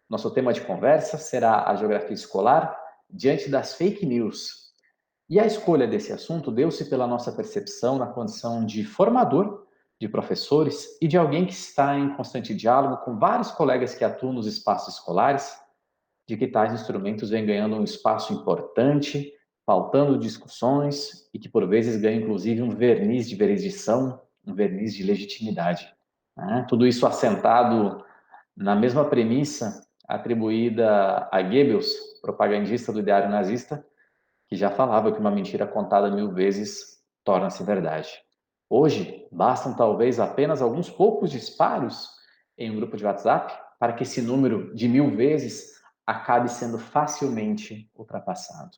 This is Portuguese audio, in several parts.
Nosso tema de conversa será a geografia escolar diante das fake news. E a escolha desse assunto deu-se pela nossa percepção na condição de formador, de professores e de alguém que está em constante diálogo com vários colegas que atuam nos espaços escolares, de que tais instrumentos vêm ganhando um espaço importante, faltando discussões e que por vezes ganham inclusive um verniz de veridição, um verniz de legitimidade. Tudo isso assentado na mesma premissa atribuída a Goebbels, propagandista do ideário nazista, que já falava que uma mentira contada 1000 vezes torna-se verdade. Hoje, bastam talvez apenas alguns poucos disparos em um grupo de WhatsApp para que esse número de 1000 vezes acabe sendo facilmente ultrapassado.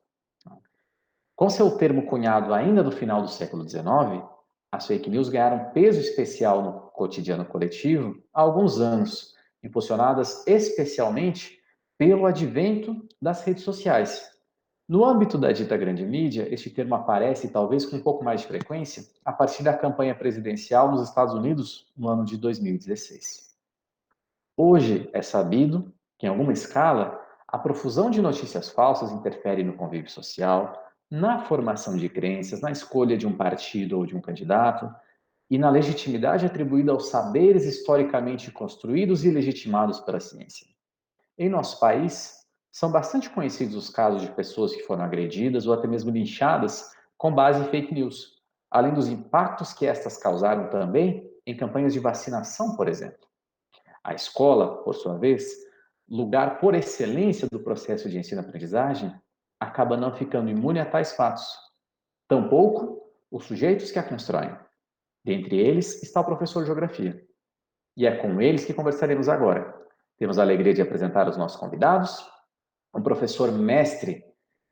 Com seu termo cunhado ainda no final do século XIX, as fake news ganharam peso especial no cotidiano coletivo há alguns anos, impulsionadas especialmente pelo advento das redes sociais. No âmbito da dita grande mídia, este termo aparece, talvez com um pouco mais de frequência, a partir da campanha presidencial nos Estados Unidos no ano de 2016. Hoje é sabido que, em alguma escala, a profusão de notícias falsas interfere no convívio social, na formação de crenças, na escolha de um partido ou de um candidato e na legitimidade atribuída aos saberes historicamente construídos e legitimados pela ciência. Em nosso país, são bastante conhecidos os casos de pessoas que foram agredidas ou até mesmo linchadas com base em fake news, além dos impactos que estas causaram também em campanhas de vacinação, por exemplo. A escola, por sua vez, lugar por excelência do processo de ensino-aprendizagem, acaba não ficando imune a tais fatos. Tampouco os sujeitos que a constroem. Dentre eles está o professor de geografia. E é com eles que conversaremos agora. Temos a alegria de apresentar os nossos convidados, um professor mestre,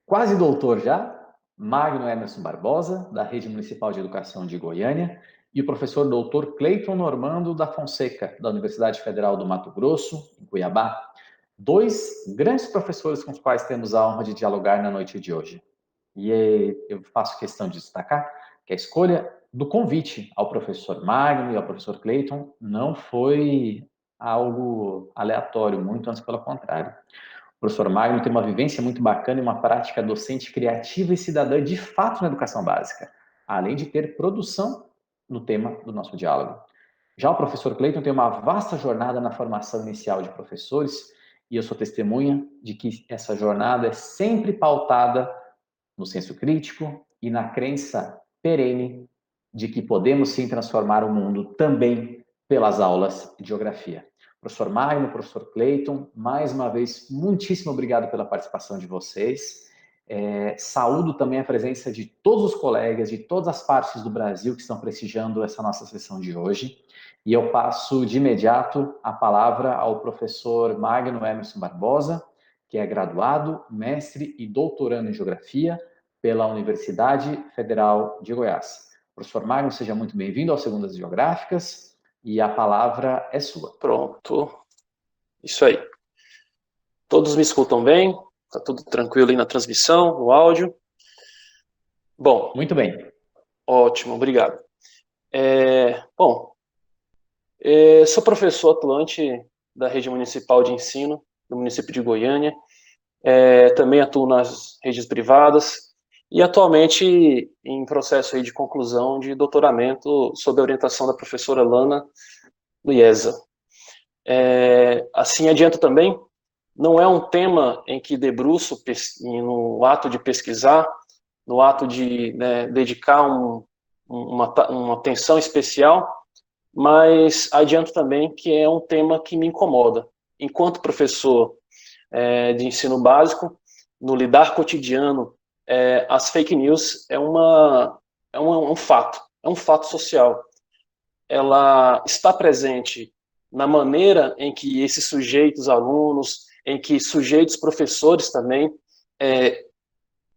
quase doutor já, Magno Emerson Barbosa, da Rede Municipal de Educação de Goiânia, e o professor doutor Cleiton Normando da Fonseca, da Universidade Federal do Mato Grosso, em Cuiabá. Dois grandes professores com os quais temos a honra de dialogar na noite de hoje. E eu faço questão de destacar que a escolha do convite ao professor Magno e ao professor Cleiton não foi algo aleatório, muito antes pelo contrário. O professor Magno tem uma vivência muito bacana e uma prática docente criativa e cidadã de fato na educação básica, além de ter produção no tema do nosso diálogo. Já o professor Cleiton tem uma vasta jornada na formação inicial de professores e eu sou testemunha de que essa jornada é sempre pautada no senso crítico e na crença perene de que podemos sim transformar o mundo também pelas aulas de geografia. Professor Magno, professor Cleiton, mais uma vez, muitíssimo obrigado pela participação de vocês. Saúdo também a presença de todos os colegas de todas as partes do Brasil que estão prestigiando essa nossa sessão de hoje. E eu passo de imediato a palavra ao professor Magno Emerson Barbosa, que é graduado, mestre e doutorando em Geografia pela Universidade Federal de Goiás. Professor Magno, seja muito bem-vindo ao Segundas Geográficas e a palavra é sua. Pronto. Isso aí. Todos me escutam bem? Tá tudo tranquilo aí na transmissão, no áudio? Bom. Muito bem. Ótimo, obrigado. Sou professor atuante da Rede Municipal de Ensino do município de Goiânia. Também atuo nas redes privadas e atualmente em processo aí de conclusão de doutoramento sob a orientação da professora Lana do IESA. Assim adianto também, não é um tema em que debruço no ato de pesquisar, no ato de dedicar uma atenção especial, mas adianto também que é um tema que me incomoda. Enquanto professor de ensino básico, no lidar cotidiano, as fake news é um fato social. Ela está presente na maneira em que esses sujeitos alunos, em que sujeitos professores também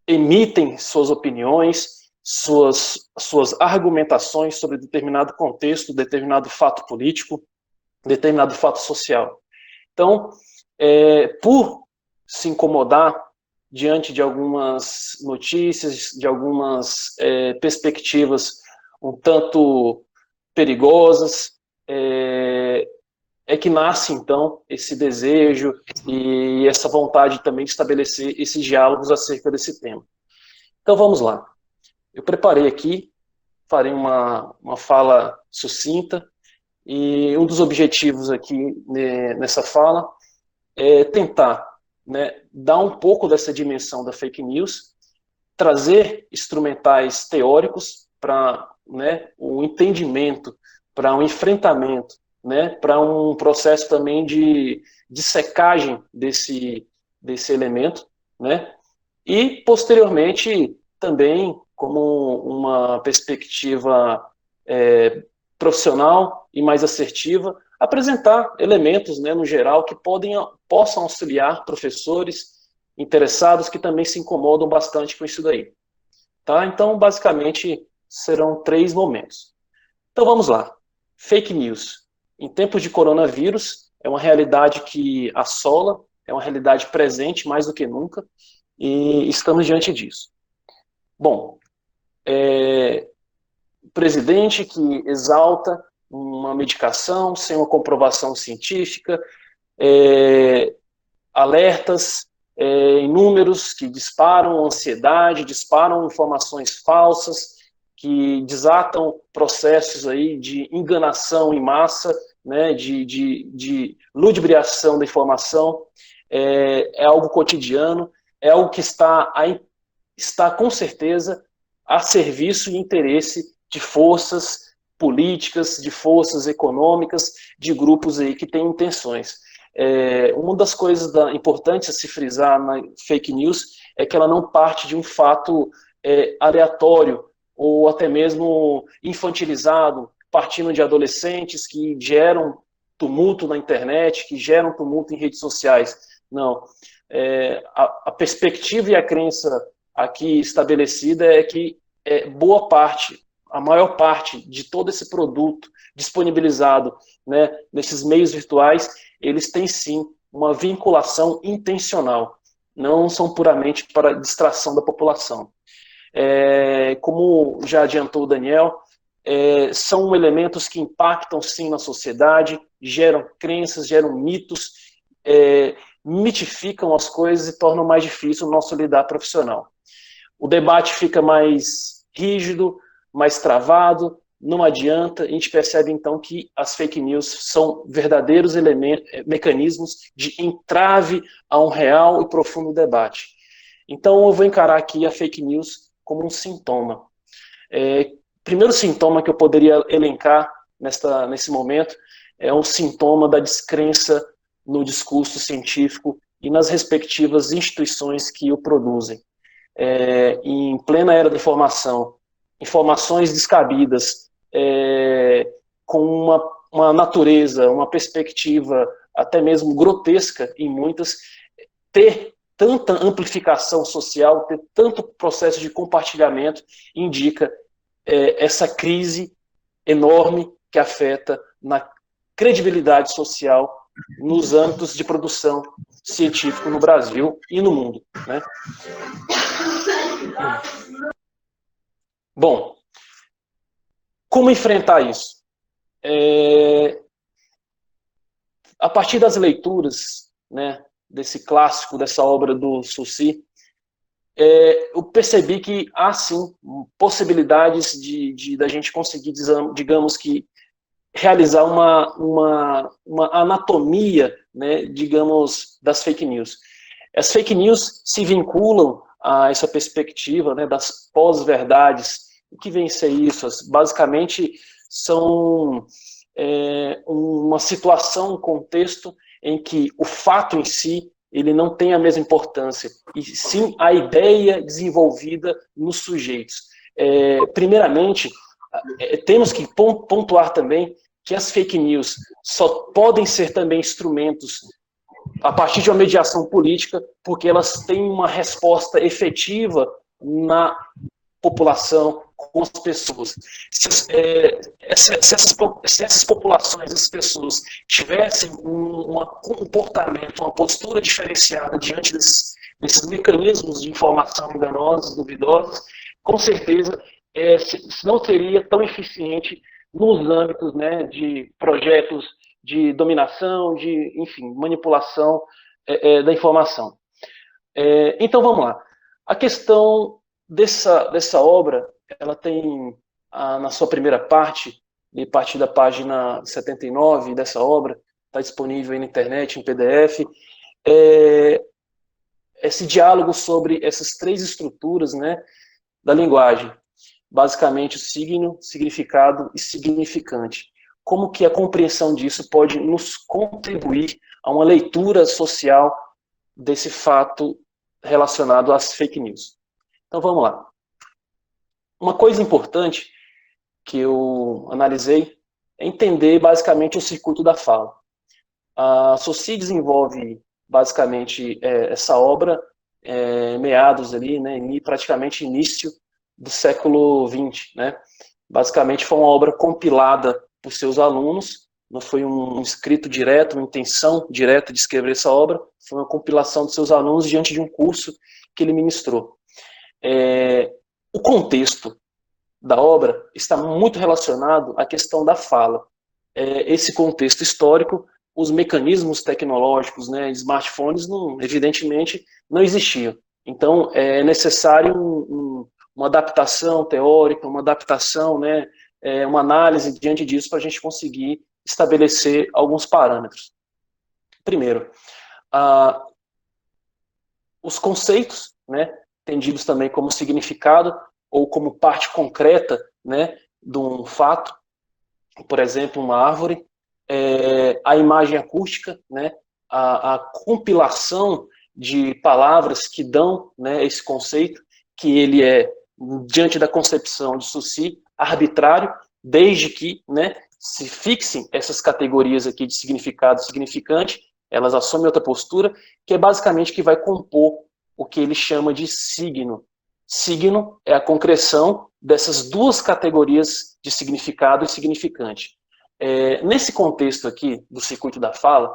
emitem suas opiniões, suas argumentações sobre determinado contexto, determinado fato político, determinado fato social. Então, por se incomodar diante de algumas notícias, de algumas perspectivas um tanto perigosas, é que nasce, então, esse desejo e essa vontade também de estabelecer esses diálogos acerca desse tema. Então, vamos lá. Eu preparei aqui, farei uma fala sucinta, e um dos objetivos aqui nessa fala é tentar, né, dar um pouco dessa dimensão da fake news, trazer instrumentais teóricos para, né, o entendimento, para um enfrentamento, né, para um processo também de secagem desse elemento, né, e posteriormente também como uma perspectiva profissional e mais assertiva, apresentar elementos, né, no geral, que possam auxiliar professores interessados que também se incomodam bastante com isso daí. Tá? Então, basicamente, serão 3 momentos. Então, vamos lá. Fake news. Em tempos de coronavírus, é uma realidade que assola, é uma realidade presente mais do que nunca, e estamos diante disso. Bom, o presidente que exalta uma medicação sem uma comprovação científica, alertas inúmeros que disparam ansiedade, disparam informações falsas, que desatam processos aí de enganação em massa, né, de ludibriação da informação, é algo cotidiano, é algo que está com certeza a serviço e interesse de forças políticas, de forças econômicas, de grupos aí que têm intenções. Uma das coisas importantes a se frisar na fake news é que ela não parte de um fato aleatório ou até mesmo infantilizado, partindo de adolescentes que geram tumulto na internet, que geram tumulto em redes sociais. Não. A perspectiva e a crença aqui estabelecida é que boa parte, a maior parte de todo esse produto disponibilizado, né, nesses meios virtuais, eles têm sim uma vinculação intencional, não são puramente para distração da população. Como já adiantou o Daniel, são elementos que impactam sim na sociedade, geram crenças, geram mitos, mitificam as coisas e tornam mais difícil o nosso lidar profissional. O debate fica mais rígido, mais travado, não adianta, a gente percebe então que as fake news são verdadeiros mecanismos de entrave a um real e profundo debate. Então eu vou encarar aqui a fake news como um sintoma. Primeiro sintoma que eu poderia elencar nesse momento é um sintoma da descrença no discurso científico e nas respectivas instituições que o produzem. Em plena era da informação, informações descabidas, com uma natureza, uma perspectiva até mesmo grotesca em muitas, ter tanta amplificação social, ter tanto processo de compartilhamento, indica essa crise enorme que afeta na credibilidade social nos âmbitos de produção científica no Brasil e no mundo, né? Bom, como enfrentar isso? A partir das leituras, né, desse clássico, dessa obra do Saussure, eu percebi que há sim possibilidades da gente conseguir, digamos que, realizar uma anatomia, né, digamos, das fake news. As fake news se vinculam a essa perspectiva, né, das pós-verdades. O que vem a ser isso? Basicamente, são uma situação, um contexto em que o fato em si ele não tem a mesma importância, e sim a ideia desenvolvida nos sujeitos. Primeiramente, temos que pontuar também que as fake news só podem ser também instrumentos a partir de uma mediação política, porque elas têm uma resposta efetiva na população, com as pessoas. Se essas populações, essas pessoas tivessem um comportamento, uma postura diferenciada diante desses mecanismos de informação enganosos, duvidosos, com certeza não seria tão eficiente nos âmbitos, né, de projetos de dominação, de, enfim, manipulação da informação. Então, vamos lá. A questão dessa obra, ela tem, na sua primeira parte, a partir da página 79 dessa obra, está disponível aí na internet, em PDF, esse diálogo sobre essas três estruturas, né, da linguagem. Basicamente, o signo, significado e significante. Como que a compreensão disso pode nos contribuir a uma leitura social desse fato relacionado às fake news. Então, vamos lá. Uma coisa importante que eu analisei é entender, basicamente, o circuito da fala. A Saussure desenvolve, basicamente, essa obra meados ali, né, praticamente início do século XX, né? Basicamente foi uma obra compilada por seus alunos, não foi um escrito direto, uma intenção direta de escrever essa obra, foi uma compilação de seus alunos diante de um curso que ele ministrou. O contexto da obra está muito relacionado à questão da fala. Esse contexto histórico, os mecanismos tecnológicos, né, smartphones, evidentemente, não existiam. Então, é necessário uma adaptação teórica, uma adaptação, né, uma análise diante disso para a gente conseguir estabelecer alguns parâmetros. Primeiro, os conceitos, né, entendidos também como significado ou como parte concreta, né, de um fato, por exemplo, uma árvore, a imagem acústica, né, a compilação de palavras que dão, né, esse conceito, que ele diante da concepção de Saussure, arbitrário, desde que, né, se fixem essas categorias aqui de significado e significante, elas assumem outra postura, que é basicamente que vai compor o que ele chama de signo. Signo é a concreção dessas duas categorias de significado e significante. Nesse contexto aqui do circuito da fala,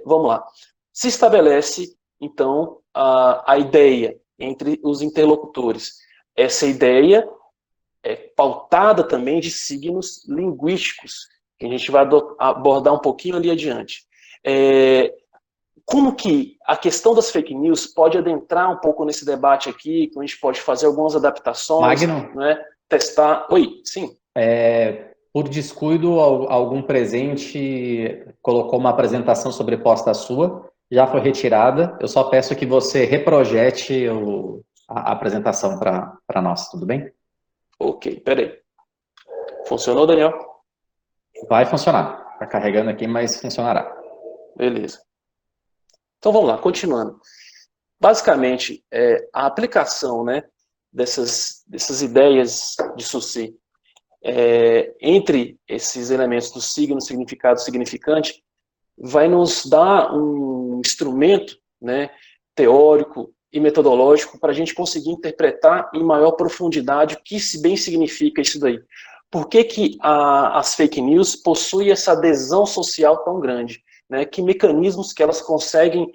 vamos lá, se estabelece, então, a ideia entre os interlocutores. Essa ideia é pautada também de signos linguísticos, que a gente vai abordar um pouquinho ali adiante. Como que a questão das fake news pode adentrar um pouco nesse debate aqui, que a gente pode fazer algumas adaptações, Magno, né? Testar... Oi, sim. Por descuido, algum presente colocou uma apresentação sobreposta à sua, já foi retirada. Eu só peço que você reprojete a apresentação para nós, tudo bem? Ok, peraí. Funcionou, Daniel? Vai funcionar. Está carregando aqui, mas funcionará. Beleza. Então vamos lá, continuando. Basicamente, a aplicação, né, dessas ideias de Saussure entre esses elementos do signo, significado, significante, vai nos dar um instrumento, né, teórico e metodológico para a gente conseguir interpretar em maior profundidade o que bem significa isso daí. Por que que as fake news possuem essa adesão social tão grande? Né? Que mecanismos que elas conseguem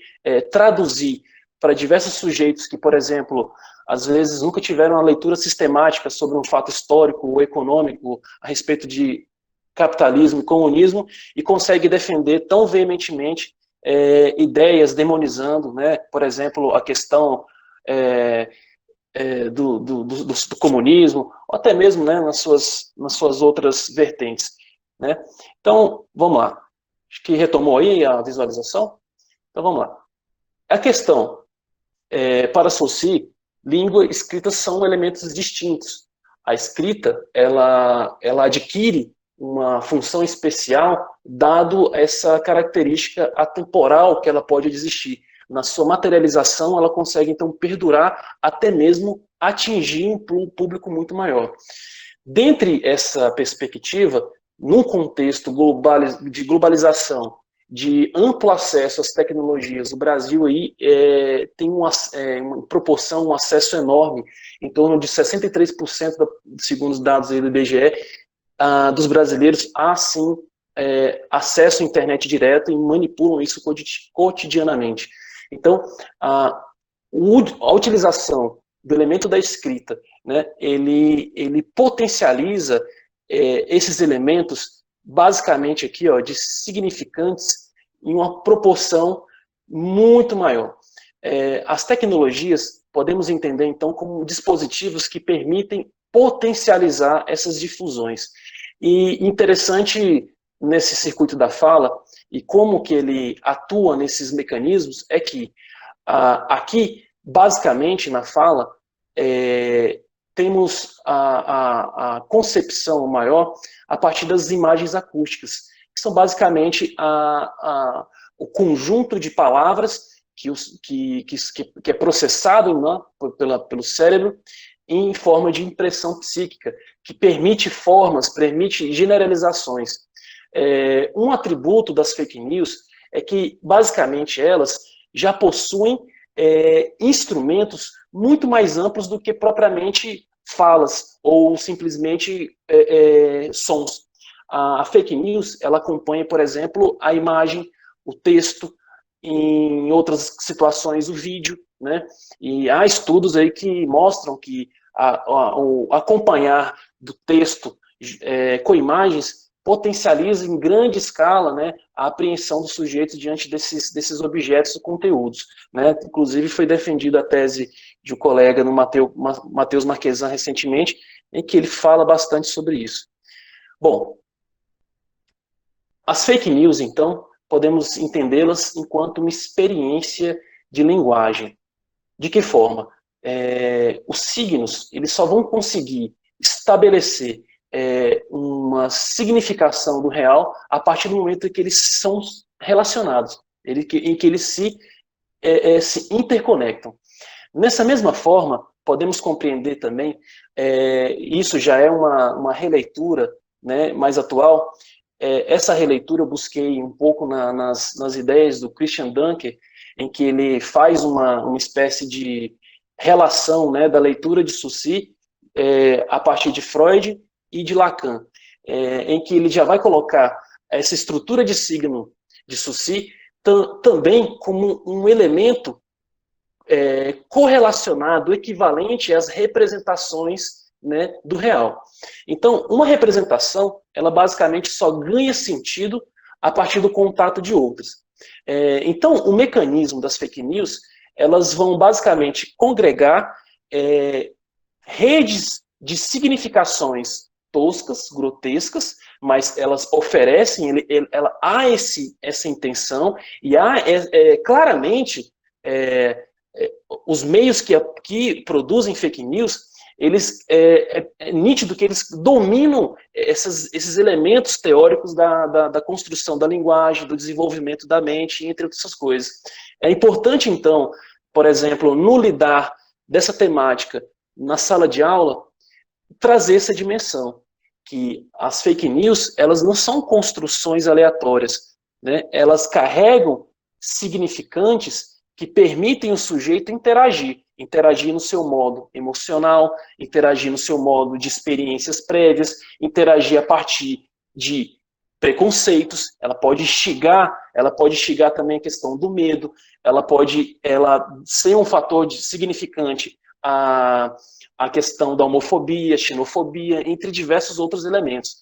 traduzir para diversos sujeitos que, por exemplo, às vezes nunca tiveram uma leitura sistemática sobre um fato histórico ou econômico a respeito de capitalismo e comunismo, e consegue defender tão veementemente ideias demonizando, né, por exemplo, a questão do comunismo, ou até mesmo, né, nas suas outras vertentes. Né? Então, vamos lá. Acho que retomou aí a visualização. Então, vamos lá. A questão, para Saussure, língua e escrita são elementos distintos. A escrita, ela adquire uma função especial, dado essa característica atemporal que ela pode existir. Na sua materialização, ela consegue, então, perdurar, até mesmo atingir um público muito maior. Dentre essa perspectiva, num contexto de globalização, de amplo acesso às tecnologias, o Brasil aí tem uma proporção, um acesso enorme, em torno de 63%, segundo os dados aí do IBGE, dos brasileiros há sim acesso à internet direto e manipulam isso cotidianamente. Então, a utilização do elemento da escrita, né, ele potencializa esses elementos basicamente aqui, ó, de significantes em uma proporção muito maior. As tecnologias podemos entender, então, como dispositivos que permitem potencializar essas difusões. E interessante nesse circuito da fala, e como que ele atua nesses mecanismos, é que aqui, basicamente, na fala, temos a concepção maior a partir das imagens acústicas, que são basicamente o conjunto de palavras que é processado, né, pelo cérebro em forma de impressão psíquica, que permite formas, permite generalizações. Um atributo das fake news é que, basicamente, elas já possuem instrumentos muito mais amplos do que propriamente falas ou simplesmente sons. A fake news, ela acompanha, por exemplo, a imagem, o texto, em outras situações o vídeo, né? E há estudos aí que mostram que o acompanhar do texto com imagens potencializa em grande escala, né, a apreensão do sujeito diante desses objetos e conteúdos, né? Inclusive foi defendida a tese de um colega no Matheus Marquesan recentemente, em que ele fala bastante sobre isso. Bom, as fake news, então, podemos entendê-las enquanto uma experiência de linguagem. De que forma? Os signos, eles só vão conseguir estabelecer uma significação do real a partir do momento em que eles são relacionados, em que eles se interconectam. Nessa mesma forma, podemos compreender também, isso já é uma releitura, né, mais atual. Essa releitura eu busquei um pouco nas ideias do Christian Dunker, em que ele faz uma espécie de relação, né, da leitura de Saussure a partir de Freud e de Lacan, em que ele já vai colocar essa estrutura de signo de Saussure também como um elemento correlacionado, equivalente às representações, né, do real. Então, uma representação, ela basicamente só ganha sentido a partir do contato de outras. Então, o mecanismo das fake news, elas vão basicamente congregar redes de significações toscas, grotescas, mas elas oferecem, há essa intenção e há claramente os meios que produzem fake news, eles é nítido que eles dominam esses elementos teóricos da construção da linguagem, do desenvolvimento da mente, entre outras coisas. É importante, então, por exemplo, no lidar dessa temática na sala de aula, trazer essa dimensão, que as fake news, elas não são construções aleatórias, né? Elas carregam significantes que permitem o sujeito interagir no seu modo emocional, interagir no seu modo de experiências prévias, interagir a partir de preconceitos, ela pode instigar também a questão do medo, ela ser um fator significante a questão da homofobia, xenofobia, entre diversos outros elementos.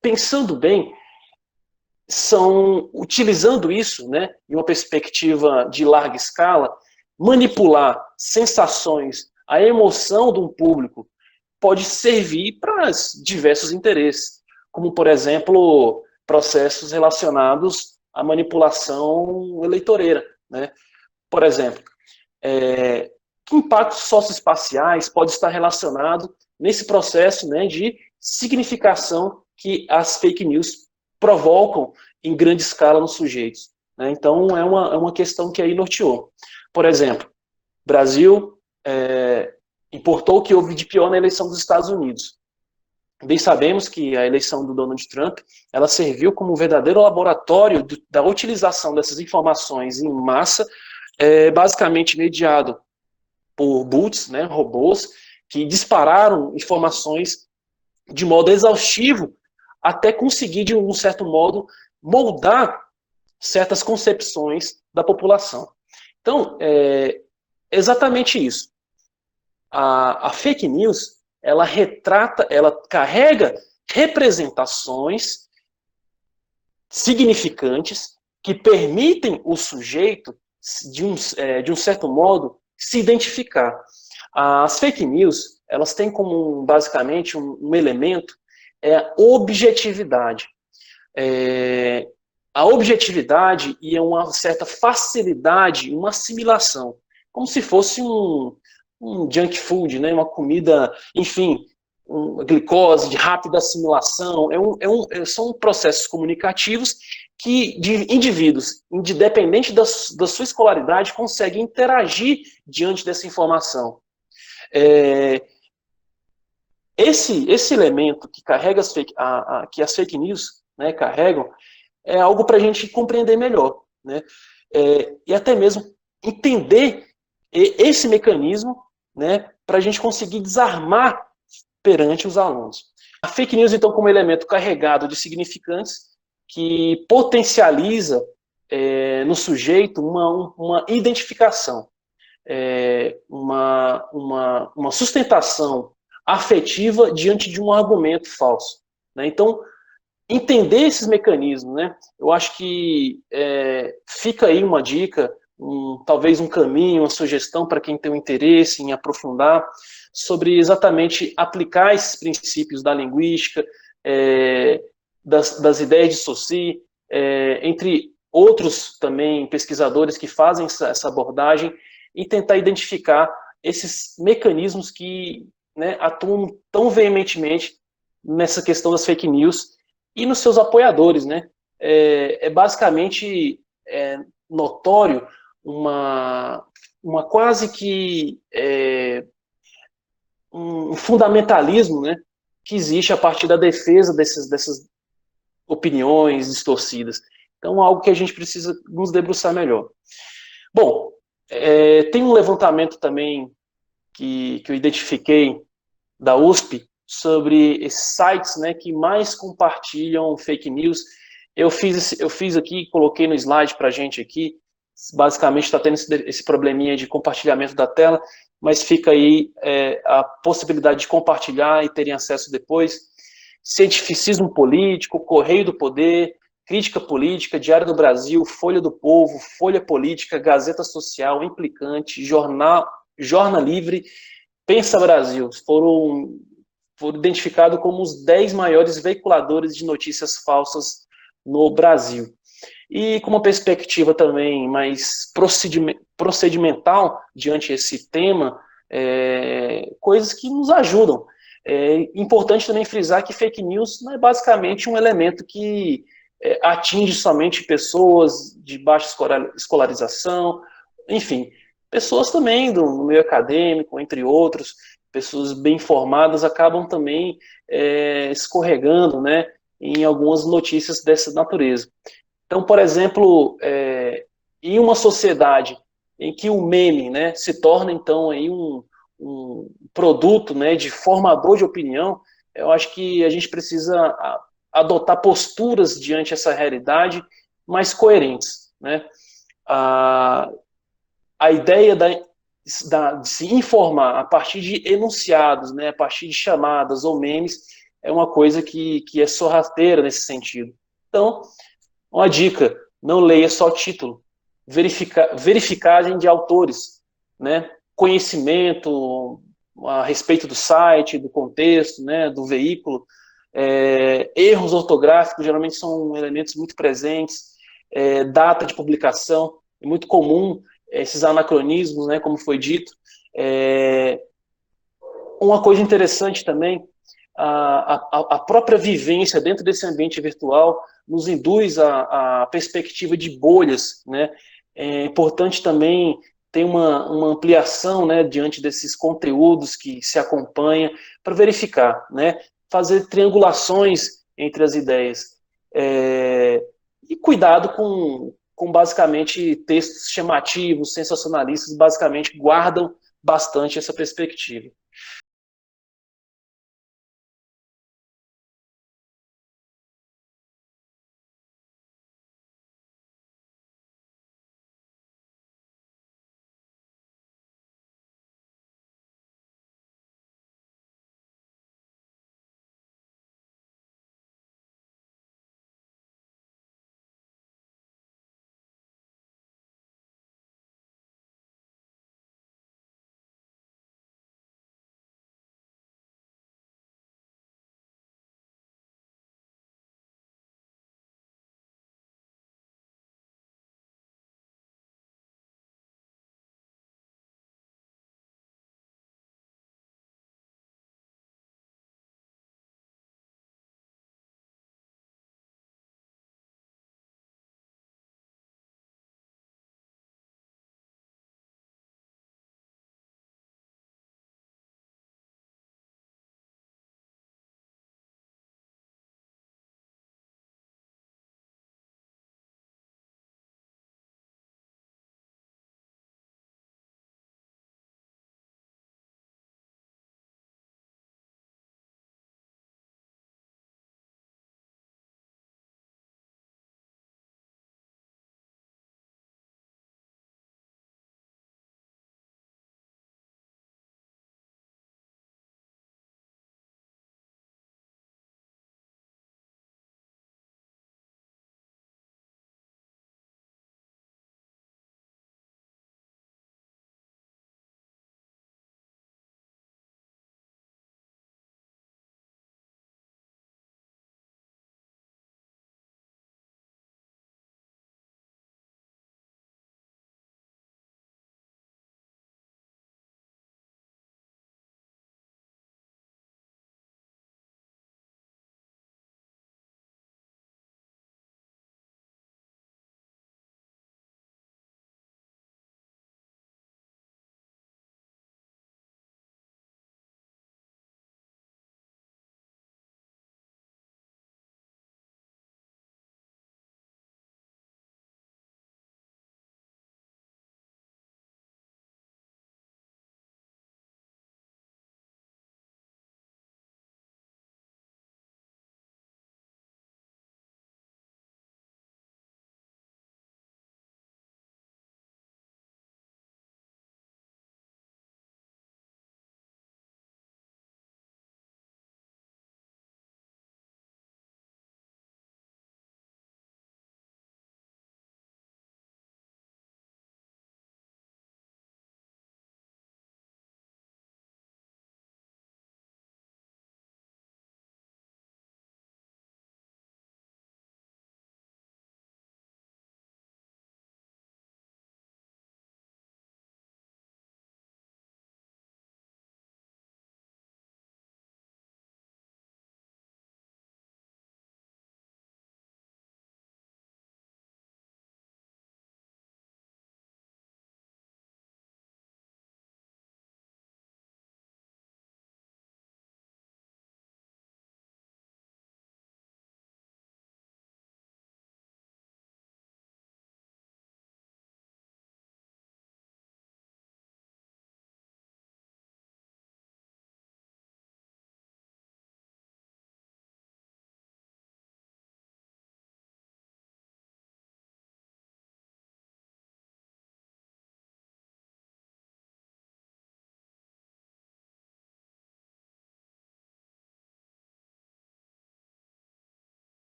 Pensando bem, utilizando isso, né, em uma perspectiva de larga escala, manipular sensações, a emoção de um público pode servir para diversos interesses, como, por exemplo, processos relacionados à manipulação eleitoreira, né? Por exemplo, que impactos socioespaciais pode estar relacionado nesse processo, né, de significação que as fake news provocam em grande escala nos sujeitos, né? Então, é uma questão que aí norteou. Por exemplo, Brasil importou o que houve de pior na eleição dos Estados Unidos. Bem sabemos que a eleição do Donald Trump, ela serviu como um verdadeiro laboratório da utilização dessas informações em massa, basicamente mediado por bots, né, robôs, que dispararam informações de modo exaustivo até conseguir, de um certo modo, moldar certas concepções da população. Então, exatamente isso. A fake news, ela carrega representações significantes que permitem o sujeito, de um certo modo, se identificar. As fake news, elas têm como, basicamente, um elemento, a objetividade. A objetividade e uma certa facilidade, uma assimilação, como se fosse um junk food, né? Uma comida, enfim, uma glicose de rápida assimilação. São processos comunicativos que de indivíduos, independente da sua escolaridade, conseguem interagir diante dessa informação. Esse elemento que carrega que as fake news, né, carregam, é algo para a gente compreender melhor, né? E até mesmo entender esse mecanismo, né, para a gente conseguir desarmar perante os alunos. A fake news, então, como elemento carregado de significantes que potencializa no sujeito uma identificação, uma sustentação afetiva diante de um argumento falso, né? Então, entender esses mecanismos, né? Eu acho que fica aí uma dica, talvez um caminho, uma sugestão para quem tem um interesse em aprofundar sobre exatamente aplicar esses princípios da linguística, das ideias de Saussure, entre outros também pesquisadores que fazem essa abordagem, e tentar identificar esses mecanismos que, né, atuam tão veementemente nessa questão das fake news e nos seus apoiadores, né? Basicamente notório uma quase que um fundamentalismo, né, que existe a partir da defesa dessas opiniões distorcidas. Então, algo que a gente precisa nos debruçar melhor. Bom, tem um levantamento também que eu identifiquei da USP sobre esses sites, né, que mais compartilham fake news. Eu fiz aqui, coloquei no slide para a gente aqui, basicamente está tendo esse probleminha de compartilhamento da tela, mas fica aí a possibilidade de compartilhar e terem acesso depois. Cientificismo Político, Correio do Poder, Crítica Política, Diário do Brasil, Folha do Povo, Folha Política, Gazeta Social, Implicante, Jornal Livre, Pensa Brasil, foram identificados como os 10 maiores veiculadores de notícias falsas no Brasil. E com uma perspectiva também mais procedimental diante desse tema, coisas que nos ajudam. É importante também frisar que fake news não é basicamente um elemento que atinge somente pessoas de baixa escolarização, enfim, pessoas também do meio acadêmico, entre outros, pessoas bem informadas acabam também escorregando, né, em algumas notícias dessa natureza. Então, por exemplo, em uma sociedade em que o meme, né, se torna então aí um produto, né, de formador de opinião, eu acho que a gente precisa adotar posturas diante dessa realidade mais coerentes, né? A ideia de se informar a partir de enunciados, né, a partir de chamadas ou memes, é uma coisa que é sorrateira nesse sentido. Então, uma dica, não leia só título, verificagem de autores, né, conhecimento a respeito do site, do contexto, né, do veículo, erros ortográficos geralmente são elementos muito presentes, data de publicação, é muito comum esses anacronismos, né, como foi dito. Uma coisa interessante também, a própria vivência dentro desse ambiente virtual nos induz a perspectiva de bolhas, né? É importante também ter uma ampliação, né, diante desses conteúdos que se acompanha para verificar, né? Fazer triangulações entre as ideias. E cuidado com basicamente textos chamativos, sensacionalistas, basicamente guardam bastante essa perspectiva.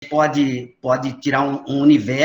pode tirar um universo